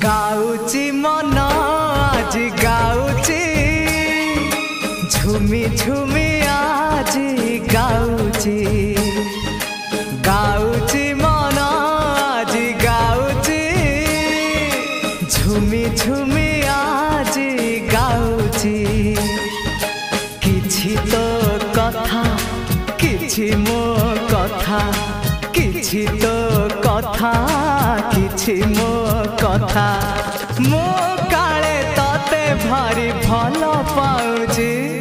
गाउची मन आज गाउची झुमी झुमी आज गाउची गाउची मन आज गाउची झुमी झुमी आज गाउची किछि तो कथा किछि मो कथा किछि तो कथा किछि मो कथा मो काले तते भारी भल पाउजी।